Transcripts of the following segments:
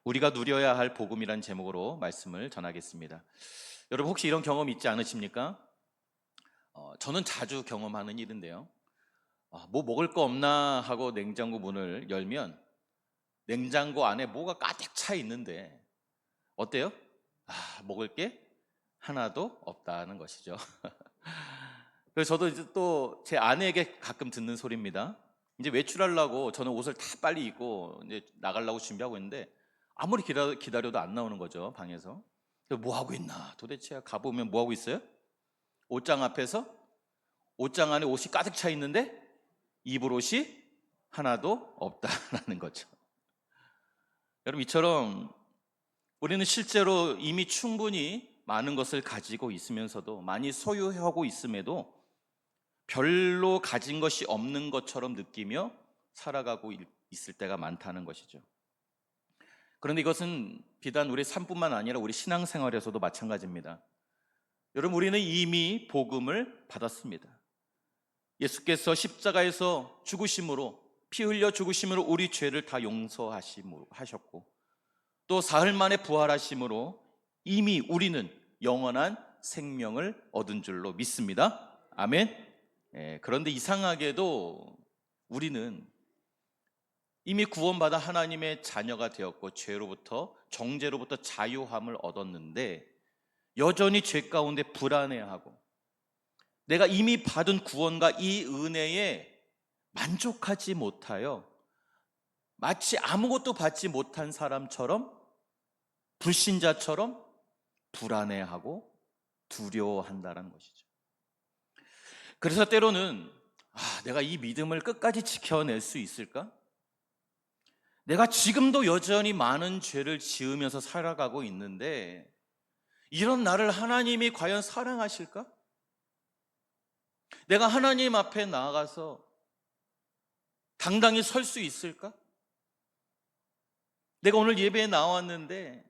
우리가 누려야 할 복음이란 제목으로 말씀을 전하겠습니다. 여러분 혹시 이런 경험 있지 않으십니까? 저는 자주 경험하는 일인데요. 뭐 먹을 거 없나 하고 냉장고 문을 열면 냉장고 안에 뭐가 가득 차 있는데 어때요? 먹을 게 하나도 없다는 것이죠. 그래서 저도 이제 또 제 아내에게 가끔 듣는 소리입니다. 이제 외출하려고 저는 옷을 다 빨리 입고 이제 나가려고 준비하고 있는데 아무리 기다려도 안 나오는 거죠, 방에서. 그래서 뭐 하고 있나? 도대체 가보면 뭐 하고 있어요? 옷장 앞에서 옷장 안에 옷이 가득 차 있는데 입을 옷이 하나도 없다라는 거죠. 여러분 이처럼 우리는 실제로 이미 충분히 많은 것을 가지고 있으면서도 많이 소유하고 있음에도 별로 가진 것이 없는 것처럼 느끼며 살아가고 있을 때가 많다는 것이죠. 그런데 이것은 비단 우리 삶뿐만 아니라 우리 신앙생활에서도 마찬가지입니다. 여러분 우리는 이미 복음을 받았습니다. 예수께서 십자가에서 죽으심으로 피 흘려 죽으심으로 우리 죄를 다 용서하셨고 또 사흘 만에 부활하심으로 이미 우리는 영원한 생명을 얻은 줄로 믿습니다. 아멘. 그런데 이상하게도 우리는 이미 구원받아 하나님의 자녀가 되었고 죄로부터 정죄로부터 자유함을 얻었는데 여전히 죄 가운데 불안해하고 내가 이미 받은 구원과 이 은혜에 만족하지 못하여 마치 아무것도 받지 못한 사람처럼 불신자처럼 불안해하고 두려워한다는 것이죠. 그래서 때로는 내가 이 믿음을 끝까지 지켜낼 수 있을까? 내가 지금도 여전히 많은 죄를 지으면서 살아가고 있는데 이런 나를 하나님이 과연 사랑하실까? 내가 하나님 앞에 나아가서 당당히 설 수 있을까? 내가 오늘 예배에 나왔는데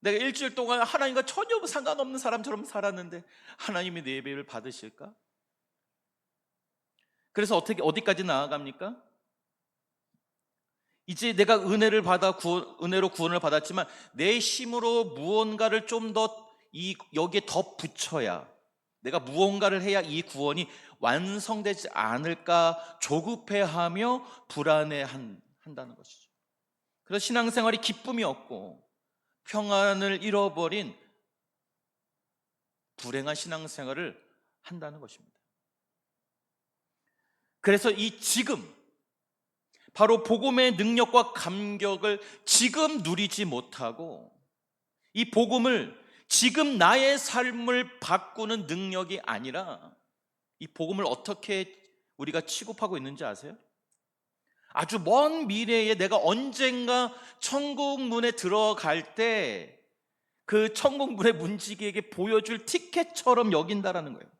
내가 일주일 동안 하나님과 전혀 상관없는 사람처럼 살았는데 하나님이 내 예배를 받으실까? 그래서 어디까지 나아갑니까? 이제 내가 은혜로 구원을 받았지만 내 힘으로 무언가를 좀 더 여기에 덧붙여야 내가 무언가를 해야 이 구원이 완성되지 않을까 조급해하며 불안해한다는 것이죠. 그래서 신앙생활이 기쁨이 없고 평안을 잃어버린 불행한 신앙생활을 한다는 것입니다. 그래서 이 지금 바로 복음의 능력과 감격을 지금 누리지 못하고 이 복음을 지금 나의 삶을 바꾸는 능력이 아니라 이 복음을 어떻게 우리가 취급하고 있는지 아세요? 아주 먼 미래에 내가 언젠가 천국 문에 들어갈 때 그 천국 문의 문지기에게 보여줄 티켓처럼 여긴다라는 거예요.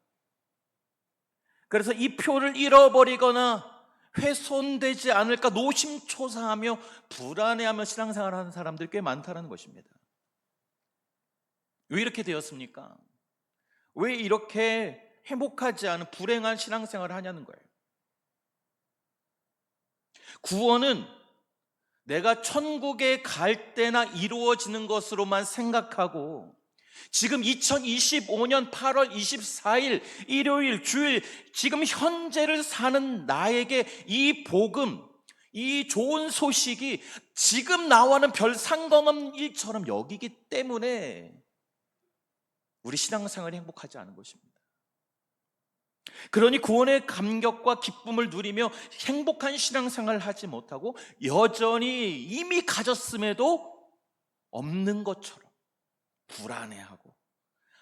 그래서 이 표를 잃어버리거나 훼손되지 않을까 노심초사하며 불안해하며 신앙생활을 하는 사람들이 꽤 많다는 것입니다. 왜 이렇게 되었습니까? 왜 이렇게 행복하지 않은 불행한 신앙생활을 하냐는 거예요. 구원은 내가 천국에 갈 때나 이루어지는 것으로만 생각하고 지금 2025년 8월 24일 일요일 주일 지금 현재를 사는 나에게 이 복음, 이 좋은 소식이 지금 나와는 별 상관없는 일처럼 여기기 때문에 우리 신앙생활이 행복하지 않은 것입니다. 그러니 구원의 감격과 기쁨을 누리며 행복한 신앙생활을 하지 못하고 여전히 이미 가졌음에도 없는 것처럼 불안해하고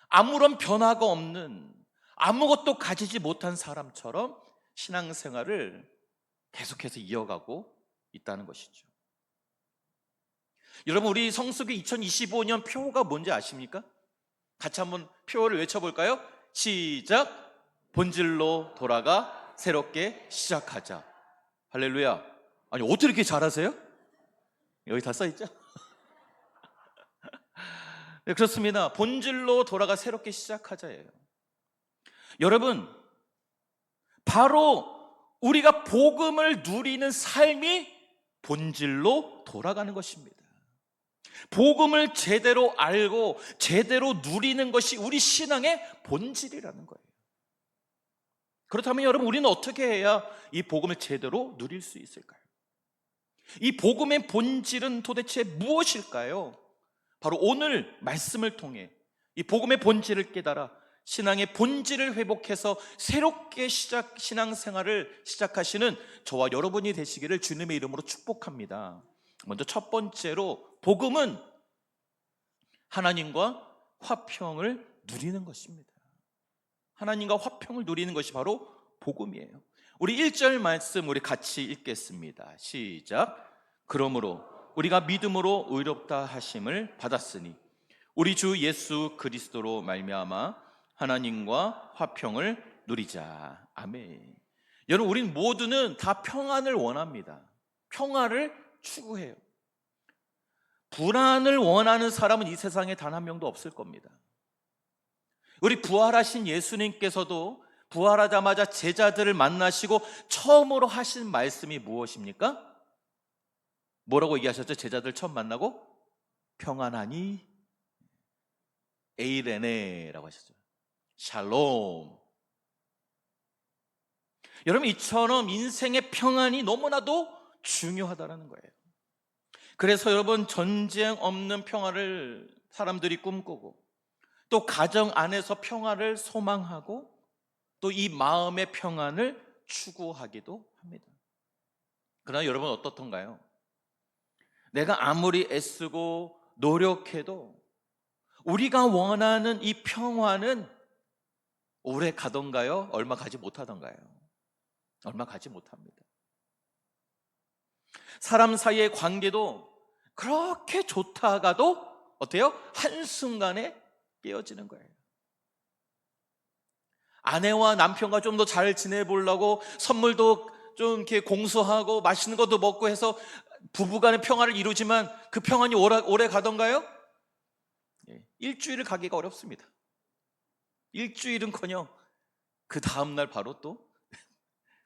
아무런 변화가 없는 아무것도 가지지 못한 사람처럼 신앙생활을 계속해서 이어가고 있다는 것이죠. 여러분 우리 성수기 2025년 표가 뭔지 아십니까? 같이 한번 표를 외쳐볼까요? 시작! 본질로 돌아가 새롭게 시작하자. 할렐루야. 아니 어떻게 이렇게 잘하세요? 여기 다 써있죠? 네, 그렇습니다. 본질로 돌아가 새롭게 시작하자예요. 여러분 바로 우리가 복음을 누리는 삶이 본질로 돌아가는 것입니다. 복음을 제대로 알고 제대로 누리는 것이 우리 신앙의 본질이라는 거예요. 그렇다면 여러분, 우리는 어떻게 해야 이 복음을 제대로 누릴 수 있을까요? 이 복음의 본질은 도대체 무엇일까요? 바로 오늘 말씀을 통해 이 복음의 본질을 깨달아 신앙의 본질을 회복해서 새롭게 신앙생활을 시작하시는 저와 여러분이 되시기를 주님의 이름으로 축복합니다. 먼저 첫 번째로, 복음은 하나님과 화평을 누리는 것입니다. 하나님과 화평을 누리는 것이 바로 복음이에요. 우리 1절 말씀 우리 같이 읽겠습니다. 시작. 그러므로 우리가 믿음으로 의롭다 하심을 받았으니 우리 주 예수 그리스도로 말미암아 하나님과 화평을 누리자. 아멘. 여러분, 우린 모두는 다 평안을 원합니다. 평화를 추구해요. 불안을 원하는 사람은 이 세상에 단 한 명도 없을 겁니다. 우리 부활하신 예수님께서도 부활하자마자 제자들을 만나시고 처음으로 하신 말씀이 무엇입니까? 뭐라고 얘기하셨죠? 제자들 처음 만나고 평안하니 에이레네라고 하셨죠. 샬롬. 여러분, 이처럼 인생의 평안이 너무나도 중요하다는 거예요. 그래서 여러분, 전쟁 없는 평화를 사람들이 꿈꾸고, 또 가정 안에서 평화를 소망하고, 또 이 마음의 평안을 추구하기도 합니다. 그러나 여러분, 어떻던가요? 내가 아무리 애쓰고 노력해도 우리가 원하는 이 평화는 오래 가던가요? 얼마 가지 못하던가요? 얼마 가지 못합니다. 사람 사이의 관계도 그렇게 좋다가도 어때요? 한순간에 깨어지는 거예요. 아내와 남편과 좀 더 잘 지내보려고 선물도 좀 이렇게 공수하고 맛있는 것도 먹고 해서 부부간의 평화를 이루지만 그 평안이 오래 가던가요? 일주일을 가기가 어렵습니다. 일주일은커녕 그 다음날 바로 또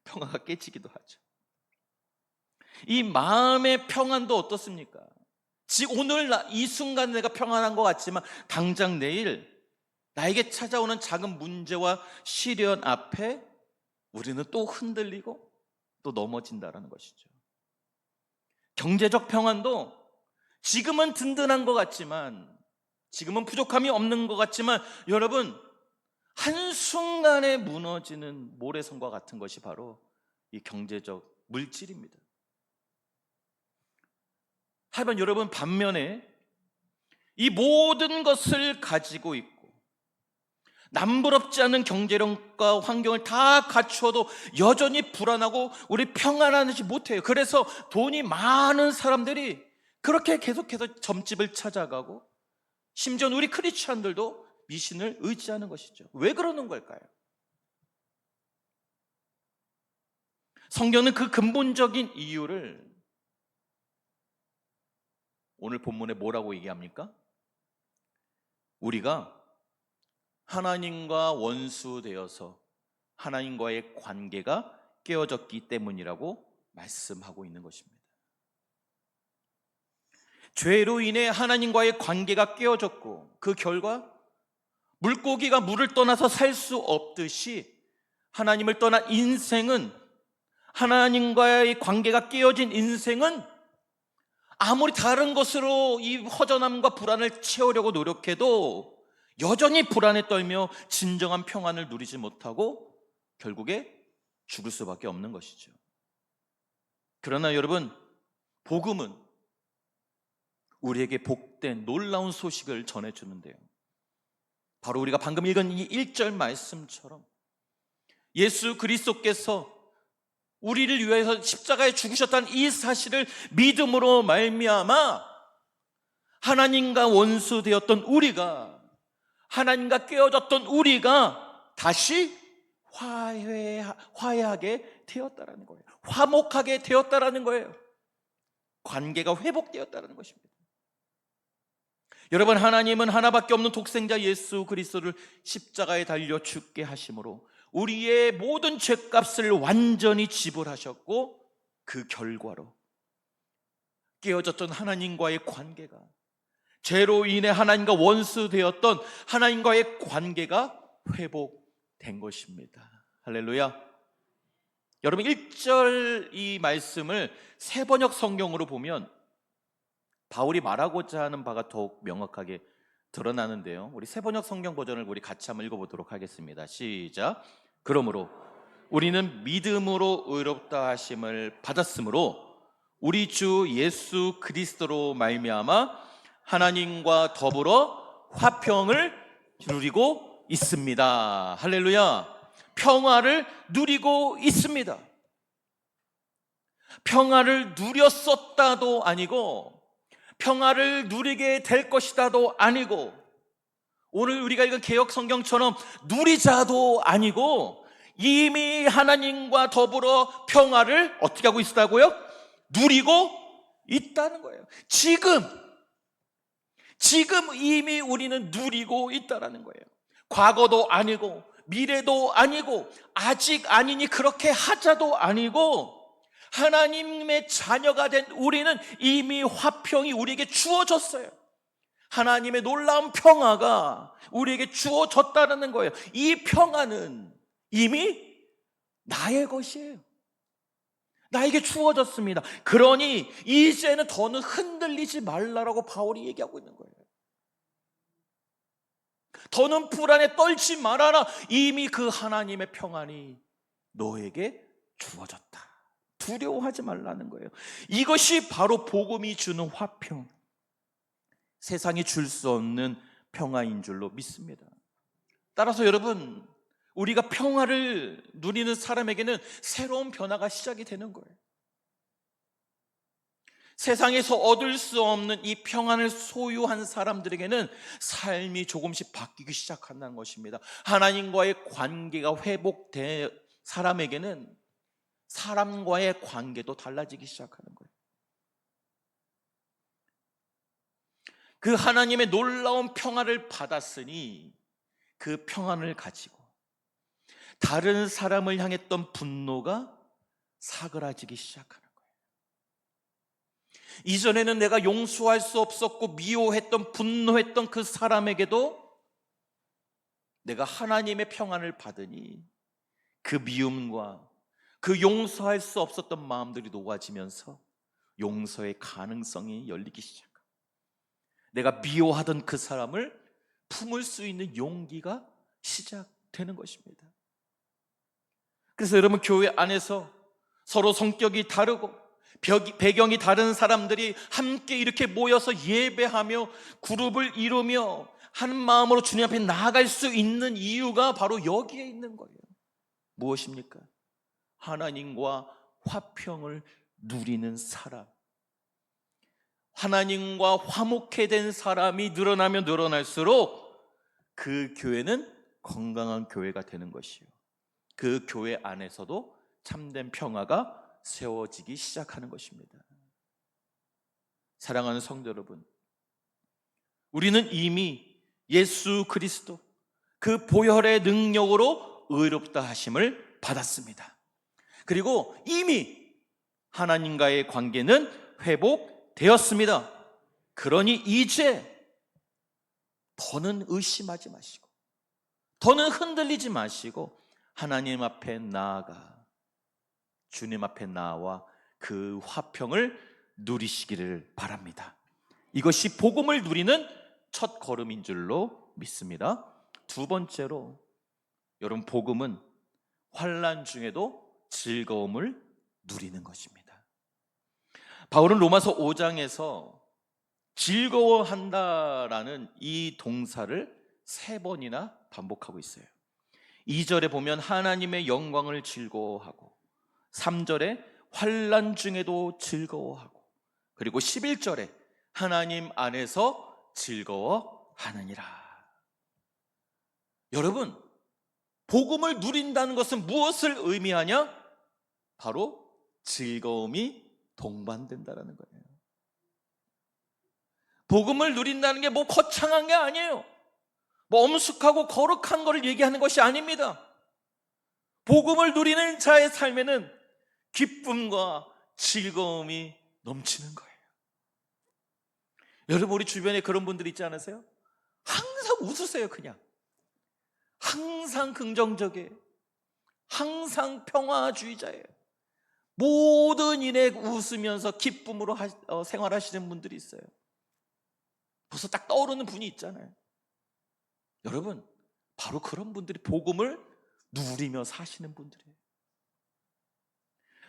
평화가 깨지기도 하죠. 이 마음의 평안도 어떻습니까? 지금 오늘 이 순간 내가 평안한 것 같지만 당장 내일 나에게 찾아오는 작은 문제와 시련 앞에 우리는 또 흔들리고 또 넘어진다는 것이죠. 경제적 평안도 지금은 든든한 것 같지만, 지금은 부족함이 없는 것 같지만, 여러분, 한순간에 무너지는 모래성과 같은 것이 바로 이 경제적 물질입니다. 하지만 여러분, 반면에 이 모든 것을 가지고 있고 남부럽지 않은 경제력과 환경을 다 갖추어도 여전히 불안하고 우리 평안하지 못해요. 그래서 돈이 많은 사람들이 그렇게 계속해서 점집을 찾아가고, 심지어 우리 크리스찬들도 미신을 의지하는 것이죠. 왜 그러는 걸까요? 성경은 그 근본적인 이유를 오늘 본문에 뭐라고 얘기합니까? 우리가 하나님과 원수되어서 하나님과의 관계가 깨어졌기 때문이라고 말씀하고 있는 것입니다. 죄로 인해 하나님과의 관계가 깨어졌고, 그 결과 물고기가 물을 떠나서 살 수 없듯이 하나님을 떠난 인생은, 하나님과의 관계가 깨어진 인생은 아무리 다른 것으로 이 허전함과 불안을 채우려고 노력해도 여전히 불안에 떨며 진정한 평안을 누리지 못하고 결국에 죽을 수밖에 없는 것이죠. 그러나 여러분, 복음은 우리에게 복된 놀라운 소식을 전해주는데요, 바로 우리가 방금 읽은 이 1절 말씀처럼 예수 그리스도께서 우리를 위해서 십자가에 죽으셨다는 이 사실을 믿음으로 말미암아 하나님과 원수되었던 우리가, 하나님과 깨어졌던 우리가 다시 화해하게 되었다라는 거예요. 화목하게 되었다라는 거예요. 관계가 회복되었다라는 것입니다. 여러분, 하나님은 하나밖에 없는 독생자 예수 그리스도를 십자가에 달려 죽게 하심으로 우리의 모든 죄값을 완전히 지불하셨고, 그 결과로 깨어졌던 하나님과의 관계가 죄로 인해 하나님과 원수되었던 하나님과의 관계가 회복된 것입니다. 할렐루야. 여러분 1절 이 말씀을 세번역 성경으로 보면 바울이 말하고자 하는 바가 더욱 명확하게 드러나는데요. 우리 세번역 성경 버전을 우리 같이 한번 읽어보도록 하겠습니다. 시작. 그러므로 우리는 믿음으로 의롭다 하심을 받았으므로 우리 주 예수 그리스도로 말미암아 하나님과 더불어 화평을 누리고 있습니다. 할렐루야. 평화를 누리고 있습니다. 평화를 누렸었다도 아니고 평화를 누리게 될 것이다도 아니고 오늘 우리가 읽은 개역 성경처럼 누리자도 아니고 이미 하나님과 더불어 평화를 어떻게 하고 있다고요? 누리고 있다는 거예요. 지금 이미 우리는 누리고 있다는 거예요. 과거도 아니고 미래도 아니고 아직 아니니 그렇게 하자도 아니고 하나님의 자녀가 된 우리는 이미 화평이 우리에게 주어졌어요. 하나님의 놀라운 평화가 우리에게 주어졌다는 거예요. 이 평화는 이미 나의 것이에요. 나에게 주어졌습니다. 그러니 이제는 더는 흔들리지 말라라고 바울이 얘기하고 있는 거예요. 더는 불안에 떨지 말아라. 이미 그 하나님의 평안이 너에게 주어졌다. 두려워하지 말라는 거예요. 이것이 바로 복음이 주는 화평, 세상이 줄 수 없는 평화인 줄로 믿습니다. 따라서 여러분, 우리가 평화를 누리는 사람에게는 새로운 변화가 시작이 되는 거예요. 세상에서 얻을 수 없는 이 평안을 소유한 사람들에게는 삶이 조금씩 바뀌기 시작한다는 것입니다. 하나님과의 관계가 회복된 사람에게는 사람과의 관계도 달라지기 시작하는 거예요. 그 하나님의 놀라운 평안을 받았으니 그 평안을 가지고 다른 사람을 향했던 분노가 사그라지기 시작하는 거예요. 이전에는 내가 용서할 수 없었고 미워했던 분노했던 그 사람에게도 내가 하나님의 평안을 받으니 그 미움과 그 용서할 수 없었던 마음들이 녹아지면서 용서의 가능성이 열리기 시작합니다. 내가 미워하던 그 사람을 품을 수 있는 용기가 시작되는 것입니다. 그래서 여러분, 교회 안에서 서로 성격이 다르고 배경이 다른 사람들이 함께 이렇게 모여서 예배하며 그룹을 이루며 한 마음으로 주님 앞에 나아갈 수 있는 이유가 바로 여기에 있는 거예요. 무엇입니까? 하나님과 화평을 누리는 사람, 하나님과 화목해 된 사람이 늘어나면 늘어날수록 그 교회는 건강한 교회가 되는 것이요, 그 교회 안에서도 참된 평화가 세워지기 시작하는 것입니다. 사랑하는 성도 여러분, 우리는 이미 예수 그리스도 그 보혈의 능력으로 의롭다 하심을 받았습니다. 그리고 이미 하나님과의 관계는 회복되었습니다. 그러니 이제 더는 의심하지 마시고 더는 흔들리지 마시고 하나님 앞에 나아가 주님 앞에 나와 그 화평을 누리시기를 바랍니다. 이것이 복음을 누리는 첫 걸음인 줄로 믿습니다. 두 번째로, 여러분, 복음은 환난 중에도 즐거움을 누리는 것입니다. 바울은 로마서 5장에서 즐거워한다라는 이 동사를 3번이나 반복하고 있어요. 2절에 보면 하나님의 영광을 즐거워하고, 3절에 환난 중에도 즐거워하고, 그리고 11절에 하나님 안에서 즐거워하느니라. 여러분, 복음을 누린다는 것은 무엇을 의미하냐? 바로 즐거움이 동반된다는 거예요. 복음을 누린다는 게 뭐 거창한 게 아니에요. 뭐 엄숙하고 거룩한 것을 얘기하는 것이 아닙니다. 복음을 누리는 자의 삶에는 기쁨과 즐거움이 넘치는 거예요. 여러분, 우리 주변에 그런 분들 있지 않으세요? 항상 웃으세요. 그냥 항상 긍정적이에요. 항상 평화주의자예요. 모든 일에 웃으면서 기쁨으로 생활하시는 분들이 있어요. 벌써 딱 떠오르는 분이 있잖아요. 여러분, 바로 그런 분들이 복음을 누리며 사시는 분들이에요.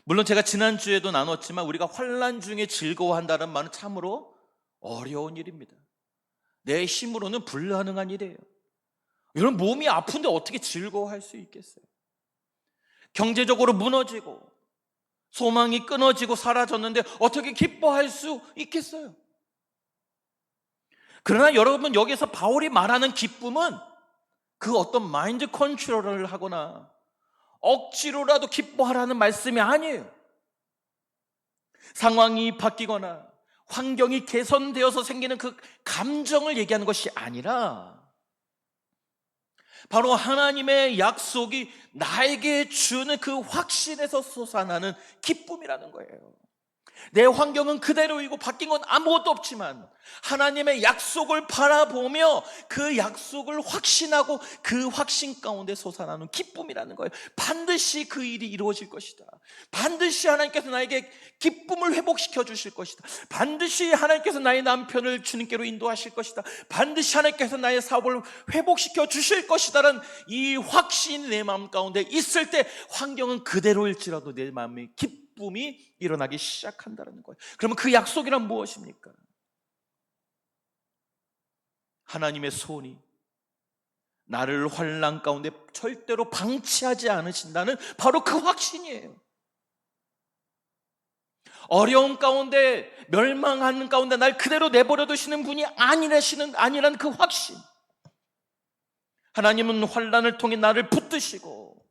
물론 제가 지난주에도 나눴지만 우리가 환난 중에 즐거워한다는 말은 참으로 어려운 일입니다. 내 힘으로는 불가능한 일이에요. 여러분, 몸이 아픈데 어떻게 즐거워할 수 있겠어요? 경제적으로 무너지고 소망이 끊어지고 사라졌는데 어떻게 기뻐할 수 있겠어요? 그러나 여러분, 여기서 바울이 말하는 기쁨은 그 어떤 마인드 컨트롤을 하거나 억지로라도 기뻐하라는 말씀이 아니에요. 상황이 바뀌거나 환경이 개선되어서 생기는 그 감정을 얘기하는 것이 아니라 바로 하나님의 약속이 나에게 주는 그 확신에서 솟아나는 기쁨이라는 거예요. 내 환경은 그대로이고 바뀐 건 아무것도 없지만 하나님의 약속을 바라보며 그 약속을 확신하고 그 확신 가운데 솟아나는 기쁨이라는 거예요. 반드시 그 일이 이루어질 것이다. 반드시 하나님께서 나에게 기쁨을 회복시켜 주실 것이다. 반드시 하나님께서 나의 남편을 주님께로 인도하실 것이다. 반드시 하나님께서 나의 사업을 회복시켜 주실 것이다라는 이 확신이 내 마음 가운데 있을 때 환경은 그대로일지라도 내 마음에 기쁨이 일어나기 시작한다는 거예요. 그러면 그 약속이란 무엇입니까? 하나님의 손이 나를 환난 가운데 절대로 방치하지 않으신다는 바로 그 확신이에요. 어려움 가운데, 멸망하는 가운데 날 그대로 내버려 두시는 분이 아니라는 그 확신. 하나님은 환난을 통해 나를 붙드시고,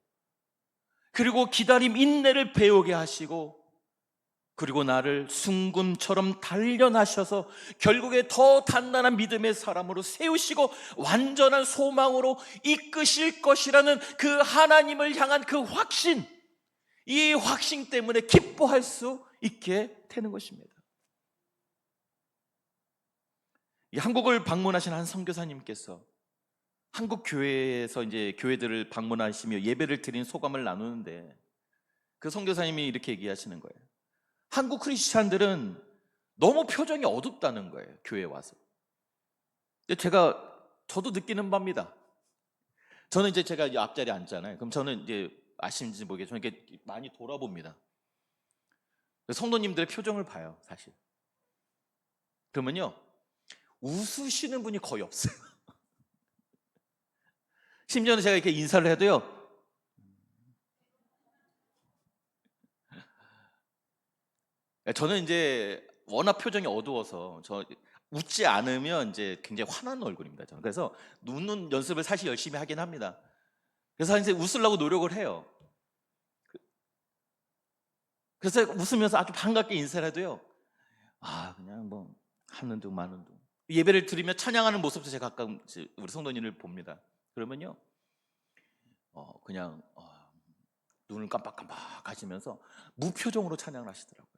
그리고 기다림, 인내를 배우게 하시고, 그리고 나를 순금처럼 단련하셔서 결국에 더 단단한 믿음의 사람으로 세우시고 완전한 소망으로 이끄실 것이라는 그 하나님을 향한 그 확신, 이 확신 때문에 기뻐할 수 있게 되는 것입니다. 이 한국을 방문하신 한 선교사님께서 한국 교회에서 이제 교회들을 방문하시며 예배를 드린 소감을 나누는데 그 선교사님이 이렇게 얘기하시는 거예요. 한국 크리스찬들은 너무 표정이 어둡다는 거예요, 교회에 와서. 근데 저도 느끼는 바입니다. 저는 이제 제가 앞자리에 앉잖아요. 그럼 저는 이제 아시는지 모르겠지만 이렇게 많이 돌아봅니다. 성도님들의 표정을 봐요, 사실. 그러면요, 웃으시는 분이 거의 없어요. 심지어는 제가 이렇게 인사를 해도요, 저는 이제 워낙 표정이 어두워서 웃지 않으면 이제 굉장히 화난 얼굴입니다. 저는. 그래서 웃는 연습을 사실 열심히 하긴 합니다. 그래서 이제 웃으려고 노력을 해요. 그래서 웃으면서 아주 반갑게 인사를 해도요, 그냥 뭐 하는 둥 마는 둥. 예배를 드리며 찬양하는 모습도 제가 가끔 우리 성도님을 봅니다. 그러면요, 그냥 눈을 깜빡깜빡 하시면서 무표정으로 찬양을 하시더라고요.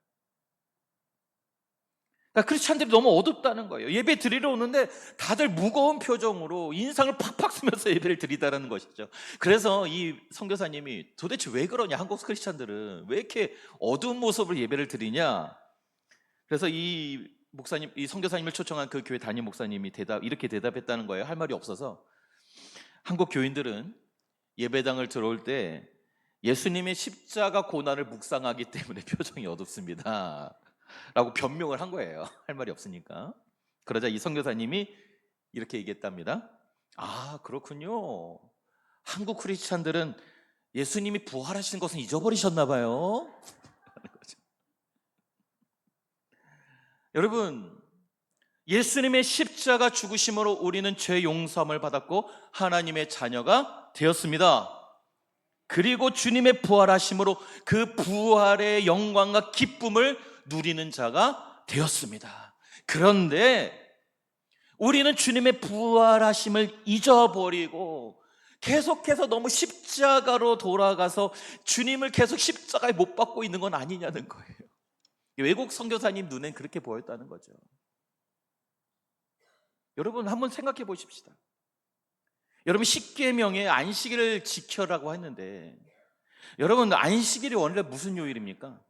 그러니까 크리스찬들이 너무 어둡다는 거예요. 예배 드리러 오는데 다들 무거운 표정으로 인상을 팍팍 쓰면서 예배를 드리다라는 것이죠. 그래서 이 선교사님이 도대체 왜 그러냐, 한국 크리스찬들은 왜 이렇게 어두운 모습으로 예배를 드리냐. 그래서 이 목사님, 이 선교사님을 초청한 그 교회 담임 목사님이 이렇게 대답했다는 거예요. 할 말이 없어서. 한국 교인들은 예배당을 들어올 때 예수님의 십자가 고난을 묵상하기 때문에 표정이 어둡습니다 라고 변명을 한 거예요. 할 말이 없으니까. 그러자 이 선교사님이 이렇게 얘기했답니다. 그렇군요. 한국 크리스찬들은 예수님이 부활하신 것은 잊어버리셨나 봐요. 여러분, 예수님의 십자가 죽으심으로 우리는 죄 용서함을 받았고 하나님의 자녀가 되었습니다. 그리고 주님의 부활하심으로 그 부활의 영광과 기쁨을 누리는 자가 되었습니다. 그런데 우리는 주님의 부활하심을 잊어버리고 계속해서 너무 십자가로 돌아가서 주님을 계속 십자가에 못 박고 있는 건 아니냐는 거예요. 외국 선교사님 눈엔 그렇게 보였다는 거죠. 여러분 한번 생각해 보십시다. 여러분 십계명에 안식일을 지켜라고 했는데, 여러분 안식일이 원래 무슨 요일입니까?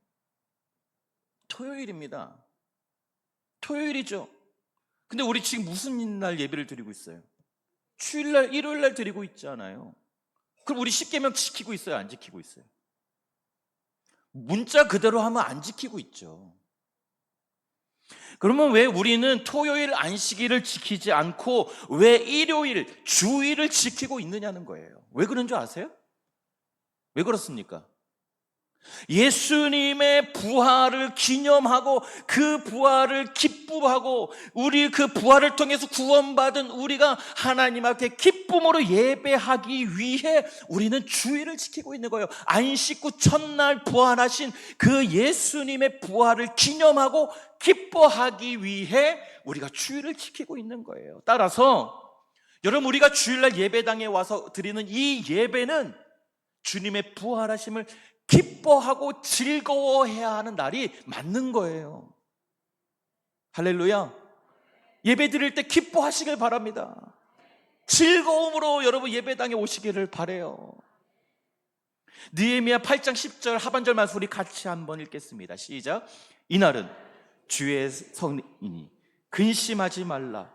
토요일입니다. 토요일이죠. 근데 우리 지금 무슨 날 예배를 드리고 있어요? 주일날, 일요일날 드리고 있잖아요. 그럼 우리 십계명 지키고 있어요? 안 지키고 있어요? 문자 그대로 하면 안 지키고 있죠. 그러면 왜 우리는 토요일 안식일을 지키지 않고 왜 일요일, 주일을 지키고 있느냐는 거예요. 왜 그런 줄 아세요? 왜 그렇습니까? 예수님의 부활을 기념하고 그 부활을 기쁨하고 우리 그 부활을 통해서 구원받은 우리가 하나님 앞에 기쁨으로 예배하기 위해 우리는 주일을 지키고 있는 거예요. 안식 후 첫날 부활하신 그 예수님의 부활을 기념하고 기뻐하기 위해 우리가 주일을 지키고 있는 거예요. 따라서 여러분, 우리가 주일날 예배당에 와서 드리는 이 예배는 주님의 부활하심을 기뻐하고 즐거워해야 하는 날이 맞는 거예요. 할렐루야. 예배 드릴 때 기뻐하시길 바랍니다. 즐거움으로 여러분 예배당에 오시기를 바라요. 느헤미야 8장 10절 하반절 말씀 우리 같이 한번 읽겠습니다. 시작. 이날은 주의 성이니 근심하지 말라.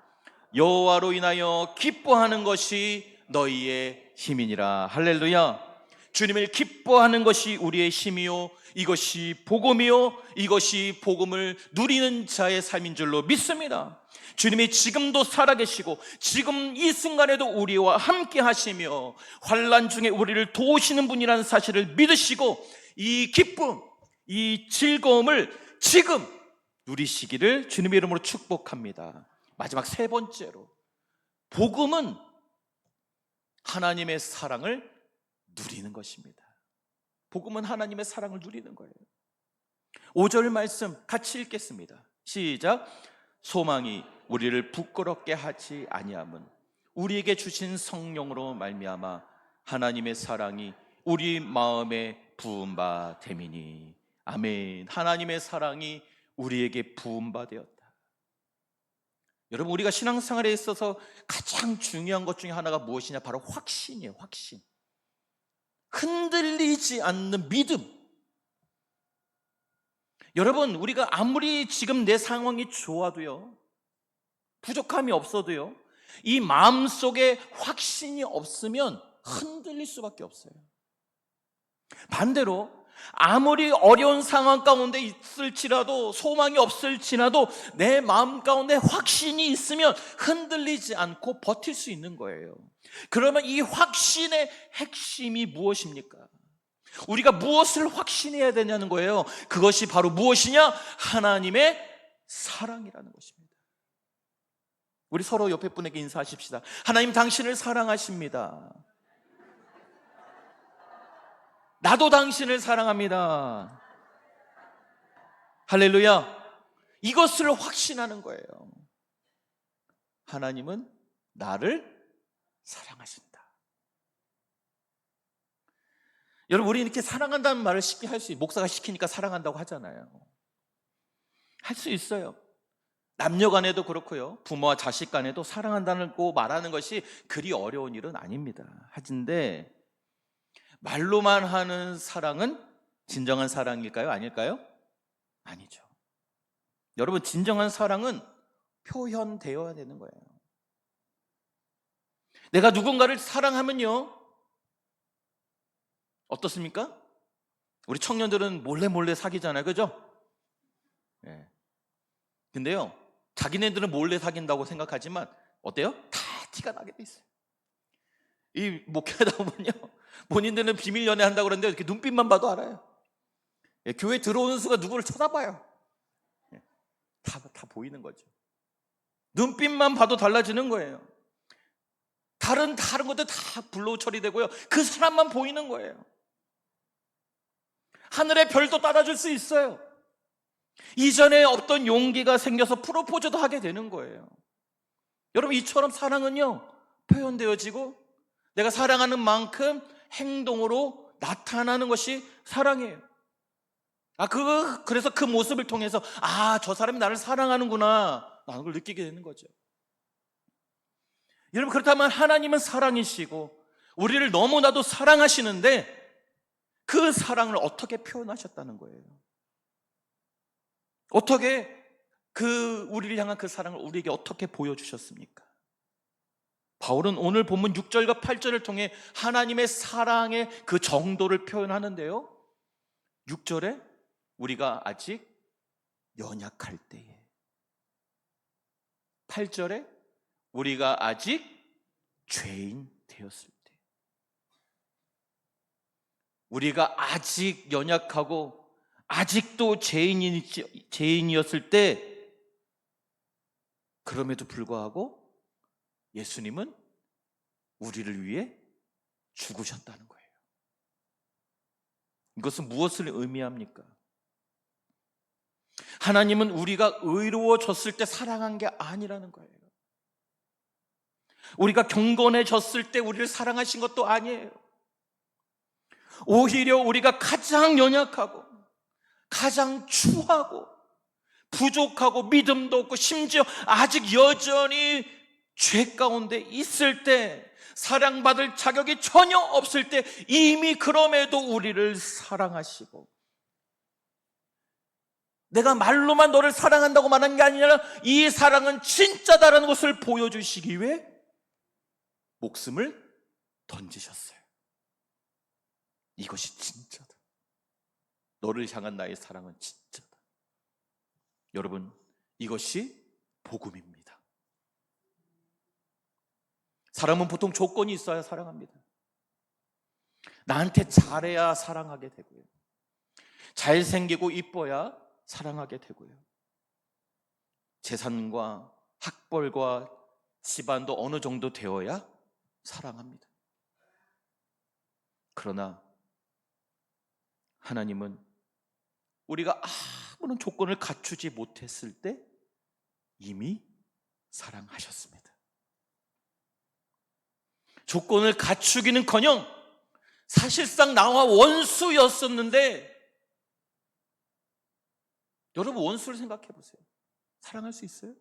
여호와로 인하여 기뻐하는 것이 너희의 힘이니라. 할렐루야. 주님을 기뻐하는 것이 우리의 힘이요, 이것이 복음이요, 이것이 복음을 누리는 자의 삶인 줄로 믿습니다. 주님이 지금도 살아계시고 지금 이 순간에도 우리와 함께 하시며 환난 중에 우리를 도우시는 분이라는 사실을 믿으시고 이 기쁨, 이 즐거움을 지금 누리시기를 주님의 이름으로 축복합니다. 마지막 세 번째로, 복음은 하나님의 사랑을 누리는 것입니다. 복음은 하나님의 사랑을 누리는 거예요. 5절 말씀 같이 읽겠습니다. 시작. 소망이 우리를 부끄럽게 하지 아니함은 우리에게 주신 성령으로 말미암아 하나님의 사랑이 우리 마음에 부은 바 됨이니. 아멘. 하나님의 사랑이 우리에게 부은 바 되었다. 여러분, 우리가 신앙생활에 있어서 가장 중요한 것 중에 하나가 무엇이냐? 바로 확신이에요. 확신. 흔들리지 않는 믿음. 여러분, 우리가 아무리 지금 내 상황이 좋아도요, 부족함이 없어도요, 이 마음속에 확신이 없으면 흔들릴 수밖에 없어요. 반대로 아무리 어려운 상황 가운데 있을지라도, 소망이 없을지라도 내 마음 가운데 확신이 있으면 흔들리지 않고 버틸 수 있는 거예요. 그러면 이 확신의 핵심이 무엇입니까? 우리가 무엇을 확신해야 되냐는 거예요. 그것이 바로 무엇이냐? 하나님의 사랑이라는 것입니다. 우리 서로 옆에 분에게 인사하십시다. 하나님, 당신을 사랑하십니다. 나도 당신을 사랑합니다. 할렐루야. 이것을 확신하는 거예요. 하나님은 나를 사랑하신다. 여러분, 우리 이렇게 사랑한다는 말을 쉽게 할 수 있어요. 목사가 시키니까 사랑한다고 하잖아요. 할 수 있어요. 남녀 간에도 그렇고요, 부모와 자식 간에도 사랑한다고 말하는 것이 그리 어려운 일은 아닙니다. 하진데 말로만 하는 사랑은 진정한 사랑일까요? 아닐까요? 아니죠. 여러분, 진정한 사랑은 표현되어야 되는 거예요. 내가 누군가를 사랑하면요, 어떻습니까? 우리 청년들은 몰래 사귀잖아요. 그죠? 네. 근데요, 자기네들은 몰래 사귄다고 생각하지만 어때요? 다 티가 나게 돼 있어요. 이 목회하다 보면요, 본인들은 비밀 연애 한다고 그러는데 이렇게 눈빛만 봐도 알아요. 예, 교회 들어오는 수가 누구를 쳐다봐요. 예, 다 보이는 거죠. 눈빛만 봐도 달라지는 거예요. 다른 것들 다 블로우 처리되고요, 그 사람만 보이는 거예요. 하늘의 별도 따라줄 수 있어요. 이전에 없던 용기가 생겨서 프로포즈도 하게 되는 거예요. 여러분, 이처럼 사랑은요, 표현되어지고 내가 사랑하는 만큼 행동으로 나타나는 것이 사랑이에요. 그래서 그 모습을 통해서 저 사람이 나를 사랑하는구나, 라는 걸 느끼게 되는 거죠. 여러분, 그렇다면 하나님은 사랑이시고 우리를 너무나도 사랑하시는데 그 사랑을 어떻게 표현하셨다는 거예요? 어떻게 우리를 향한 그 사랑을 우리에게 어떻게 보여주셨습니까? 바울은 오늘 본문 6절과 8절을 통해 하나님의 사랑의 그 정도를 표현하는데요, 6절에 우리가 아직 연약할 때에, 8절에 우리가 아직 죄인 되었을 때, 우리가 아직 연약하고 아직도 죄인이었을 때, 그럼에도 불구하고 예수님은 우리를 위해 죽으셨다는 거예요. 이것은 무엇을 의미합니까? 하나님은 우리가 의로워졌을 때 사랑한 게 아니라는 거예요. 우리가 경건해졌을 때 우리를 사랑하신 것도 아니에요. 오히려 우리가 가장 연약하고 가장 추하고 부족하고 믿음도 없고 심지어 아직 여전히 죄 가운데 있을 때, 사랑받을 자격이 전혀 없을 때 이미 그럼에도 우리를 사랑하시고, 내가 말로만 너를 사랑한다고 말하는 게 아니라 이 사랑은 진짜다라는 것을 보여주시기 위해 목숨을 던지셨어요. 이것이 진짜다. 너를 향한 나의 사랑은 진짜다. 여러분, 이것이 복음입니다. 사람은 보통 조건이 있어야 사랑합니다. 나한테 잘해야 사랑하게 되고요, 잘생기고 이뻐야 사랑하게 되고요, 재산과 학벌과 집안도 어느 정도 되어야 사랑합니다. 그러나 하나님은 우리가 아무런 조건을 갖추지 못했을 때 이미 사랑하셨습니다. 조건을 갖추기는커녕 사실상 나와 원수였었는데, 여러분, 원수를 생각해 보세요. 사랑할 수 있어요?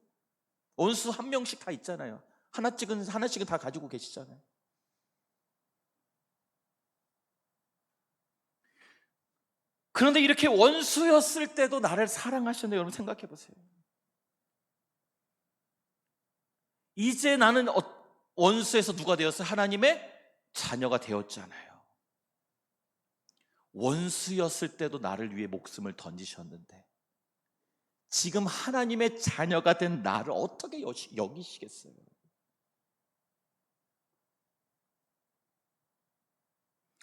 원수 한 명씩 다 있잖아요. 하나씩은 다 가지고 계시잖아요. 그런데 이렇게 원수였을 때도 나를 사랑하셨네요. 여러분, 생각해 보세요. 이제 나는 원수에서 누가 되었어요? 하나님의 자녀가 되었잖아요. 원수였을 때도 나를 위해 목숨을 던지셨는데 지금 하나님의 자녀가 된 나를 어떻게 여기시겠어요?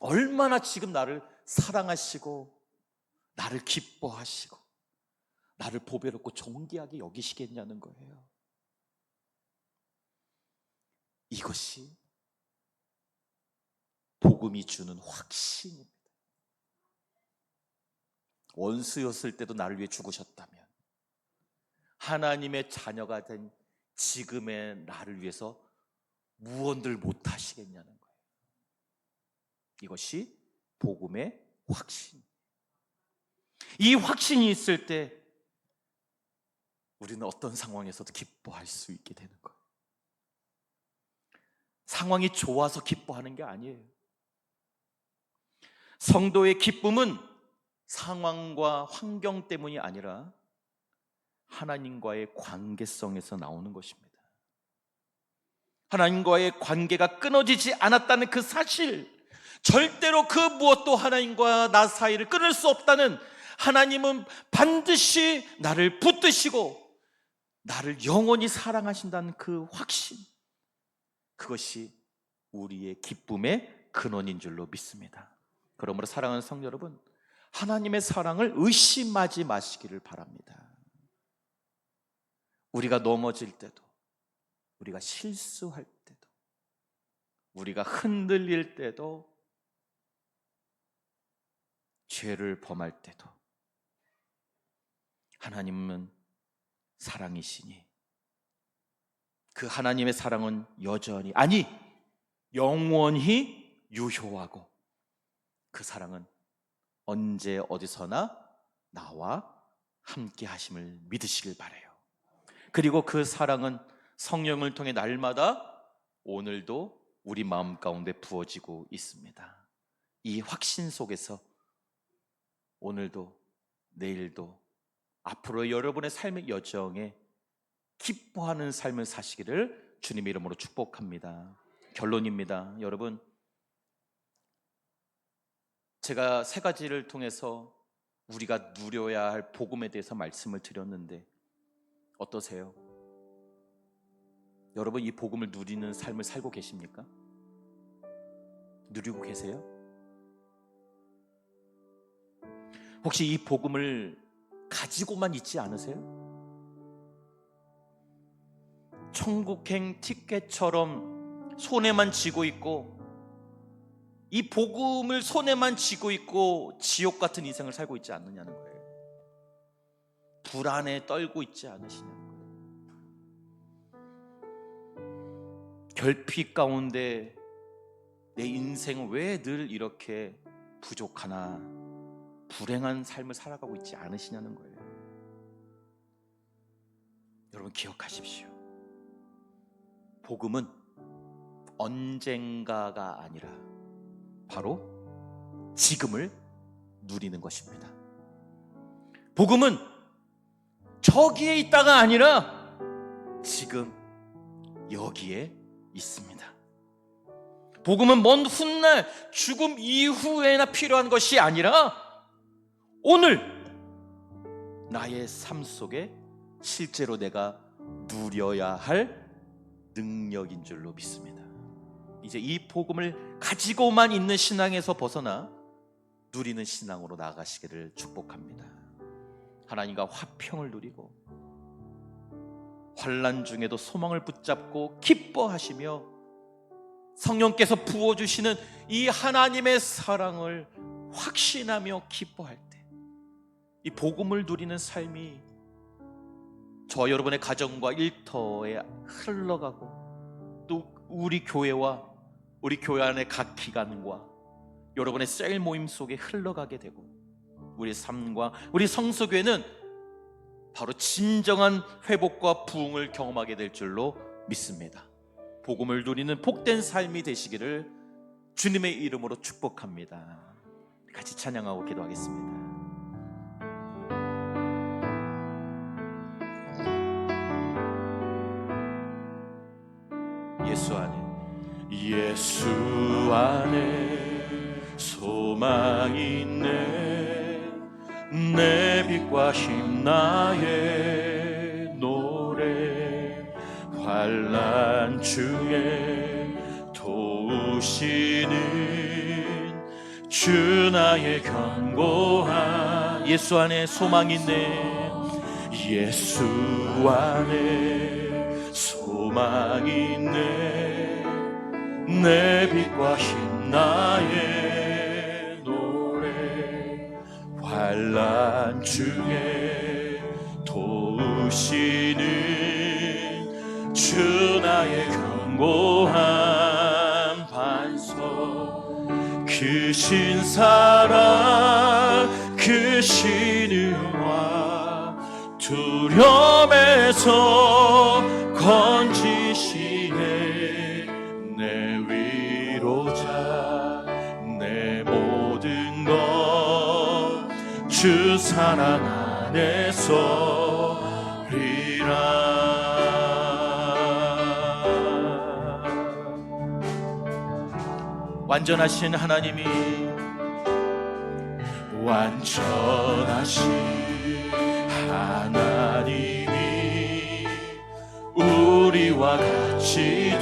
얼마나 지금 나를 사랑하시고 나를 기뻐하시고 나를 보배롭고 존귀하게 여기시겠냐는 거예요. 이것이 복음이 주는 확신입니다. 원수였을 때도 나를 위해 죽으셨다면 하나님의 자녀가 된 지금의 나를 위해서 무언들 못하시겠냐는 거예요. 이것이 복음의 확신. 이 확신이 있을 때 우리는 어떤 상황에서도 기뻐할 수 있게 되는 거예요. 상황이 좋아서 기뻐하는 게 아니에요. 성도의 기쁨은 상황과 환경 때문이 아니라 하나님과의 관계성에서 나오는 것입니다. 하나님과의 관계가 끊어지지 않았다는 그 사실, 절대로 그 무엇도 하나님과 나 사이를 끊을 수 없다는, 하나님은 반드시 나를 붙드시고 나를 영원히 사랑하신다는 그 확신, 그것이 우리의 기쁨의 근원인 줄로 믿습니다. 그러므로 사랑하는 성도 여러분, 하나님의 사랑을 의심하지 마시기를 바랍니다. 우리가 넘어질 때도, 우리가 실수할 때도, 우리가 흔들릴 때도, 죄를 범할 때도 하나님은 사랑이시니 그 하나님의 사랑은 여전히, 아니 영원히 유효하고 그 사랑은 언제 어디서나 나와 함께 하심을 믿으시길 바라요. 그리고 그 사랑은 성령을 통해 날마다 오늘도 우리 마음 가운데 부어지고 있습니다. 이 확신 속에서 오늘도 내일도 앞으로 여러분의 삶의 여정에 기뻐하는 삶을 사시기를 주님의 이름으로 축복합니다. 결론입니다. 여러분, 제가 세 가지를 통해서 우리가 누려야 할 복음에 대해서 말씀을 드렸는데 어떠세요? 여러분, 이 복음을 누리는 삶을 살고 계십니까? 누리고 계세요? 혹시 이 복음을 가지고만 있지 않으세요? 천국행 티켓처럼 손에만 쥐고 있고, 이 복음을 손에만 쥐고 있고 지옥 같은 인생을 살고 있지 않느냐는 거예요. 불안에 떨고 있지 않으시냐는 거예요. 결핍 가운데 내 인생은 왜 늘 이렇게 부족하나, 불행한 삶을 살아가고 있지 않으시냐는 거예요. 여러분, 기억하십시오. 복음은 언젠가가 아니라 바로 지금을 누리는 것입니다. 복음은 저기에 있다가 아니라 지금 여기에 있습니다. 복음은 먼 훗날 죽음 이후에나 필요한 것이 아니라 오늘 나의 삶 속에 실제로 내가 누려야 할 능력인 줄로 믿습니다. 이제 이 복음을 가지고만 있는 신앙에서 벗어나 누리는 신앙으로 나아가시기를 축복합니다. 하나님과 화평을 누리고 환난 중에도 소망을 붙잡고 기뻐하시며 성령께서 부어주시는 이 하나님의 사랑을 확신하며 기뻐할 때 이 복음을 누리는 삶이 저 여러분의 가정과 일터에 흘러가고, 또 우리 교회와 우리 교회 안의 각 기관과 여러분의 셀 모임 속에 흘러가게 되고, 우리 삶과 우리 성서교회는 바로 진정한 회복과 부흥을 경험하게 될 줄로 믿습니다. 복음을 누리는 복된 삶이 되시기를 주님의 이름으로 축복합니다. 같이 찬양하고 기도하겠습니다. 예수 안에 소망이 있네. 내 빛과 힘 나의 노래, 환난 중에 도우시는 주 나의 견고한. 예수 안에 소망이 있네. 예수 안에 소망이 있네. 내 빛과 힘 나의 노래, 환난 중에 도우시는 주 나의 견고한 반석. 그 신사랑 그 신은화 두려움에서 건지시네. 내 위로자 내 모든 것 주 사랑 안에서 리라. 완전하신 하나님이, 완전하신 하나님이 우리와 같이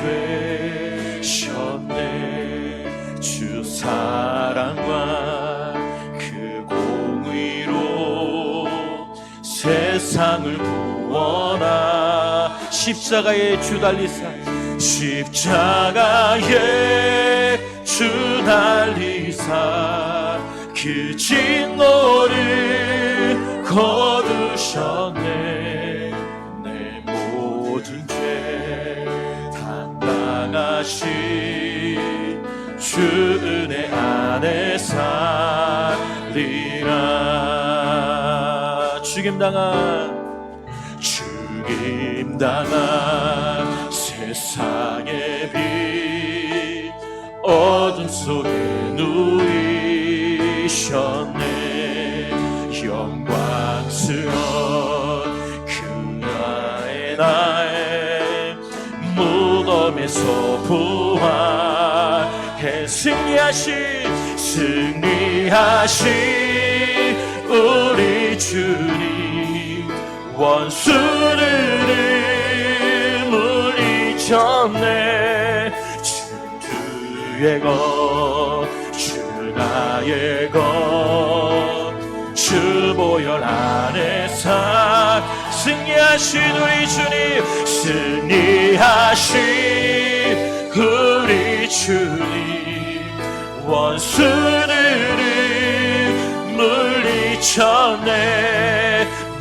되셨네. 주 사랑과 그 공의로 세상을 구원하. 십자가에 주 달리사, 십자가에 주 달리사 그 진노를 거두셨네. 내 모든 죄 담당하신 주 은혜 안에 살리라. 죽임당한 세상의 빛 어둠 속에 누이셨네. 영광스러운 그날의 날 무덤에서 부활해 승리하신 우리 주님, 원수를 물리쳤네. 주의 것, 주 나의 것, 주 보혈 안에서 승리하신 우리 주님, 승리하신 우리 주님, 원수를 물리쳤네.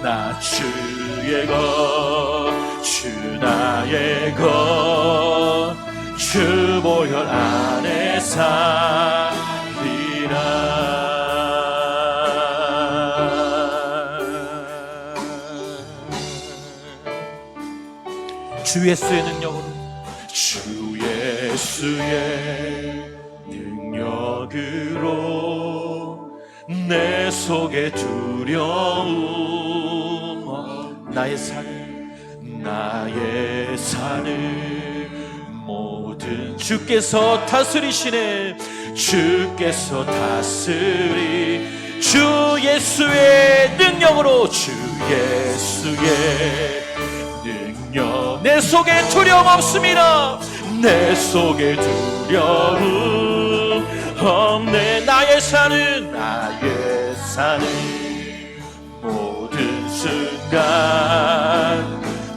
나 주의 것, 주 나의 것, 주 보혈 안에 살리라. 주 예수의 능력으로, 주 예수의 능력으로 내 속에 두려움, 나의 산을 모든 주께서 다스리시네. 주께서 다스리 주 예수의 능력으로, 주 예수의 능력, 내 속에 두려움 없습니다. 내 속에 두려움 없네. 나의 산은 모든 순간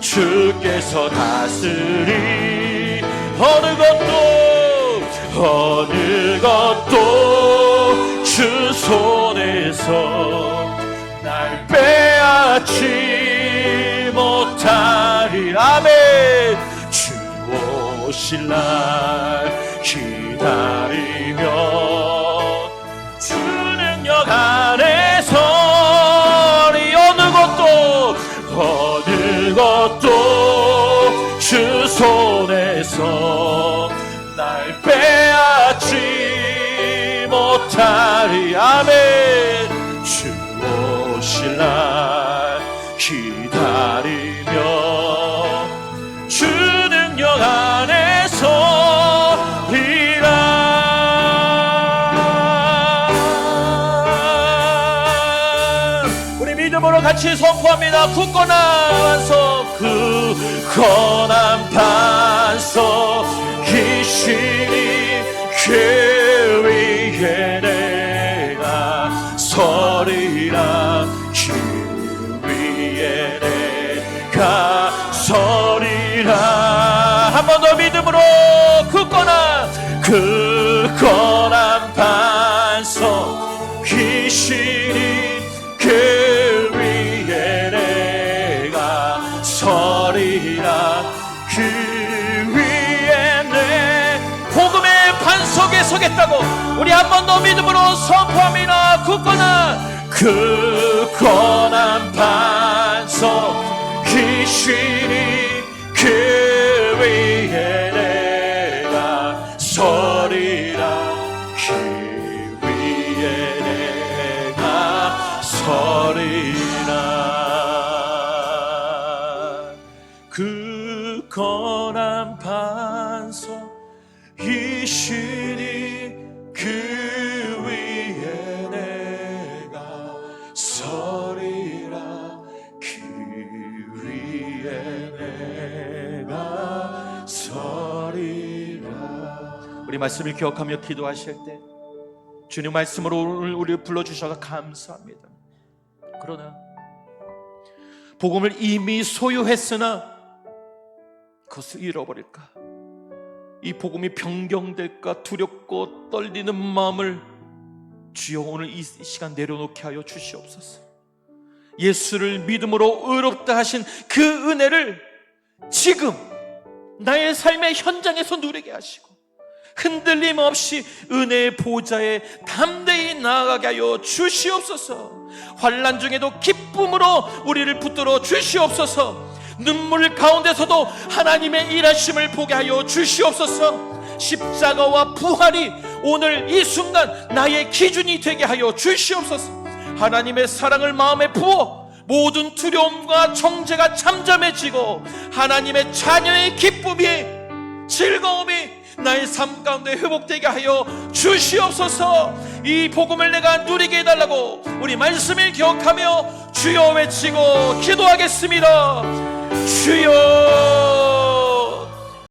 주께서 다스리 어느 것도 주 손에서 날 빼앗지 못하리. 아멘. 주 오실 날 기다리며 주 능력 안에서 어느 것도 주 손에서 날 빼앗지 못하리. 아멘. 주 오실 날 기다리며 주 능력 안에서 믿음으로 같이 선포합니다. 굳건한 반석 기시니 그 위에 내가 서리라. 그 위에 내가 서리라. 한 번 더 믿음으로 굳건한 반석 기시니 그 위에 내가 서리라. 그 위에 내 복음의 반석에 서겠다고 우리 한 번 더 믿음으로 선포합니다. 굳건한 반석 기시니 그 위에 내가 서리라. 그 위에 내가 서리라. 굳건한 반석 이시니 그 위에 내가 서리라. 그 위에 내가 서리라. 우리 말씀을 기억하며 기도하실 때 주님 말씀으로 오늘 우리를 불러주셔서 감사합니다. 그러나 복음을 이미 소유했으나 그것을 잃어버릴까, 이 복음이 변경될까 두렵고 떨리는 마음을 주여 오늘 이 시간 내려놓게 하여 주시옵소서. 예수를 믿음으로 의롭다 하신 그 은혜를 지금 나의 삶의 현장에서 누리게 하시고 흔들림 없이 은혜의 보좌에 담대히 나아가게 하여 주시옵소서. 환난 중에도 기쁨으로 우리를 붙들어 주시옵소서. 눈물 가운데서도 하나님의 일하심을 보게 하여 주시옵소서. 십자가와 부활이 오늘 이 순간 나의 기준이 되게 하여 주시옵소서. 하나님의 사랑을 마음에 부어 모든 두려움과 정죄가 잠잠해지고 하나님의 자녀의 기쁨이, 즐거움이 나의 삶 가운데 회복되게 하여 주시옵소서. 이 복음을 내가 누리게 해달라고 우리 말씀을 기억하며 주여 외치고 기도하겠습니다. 주여.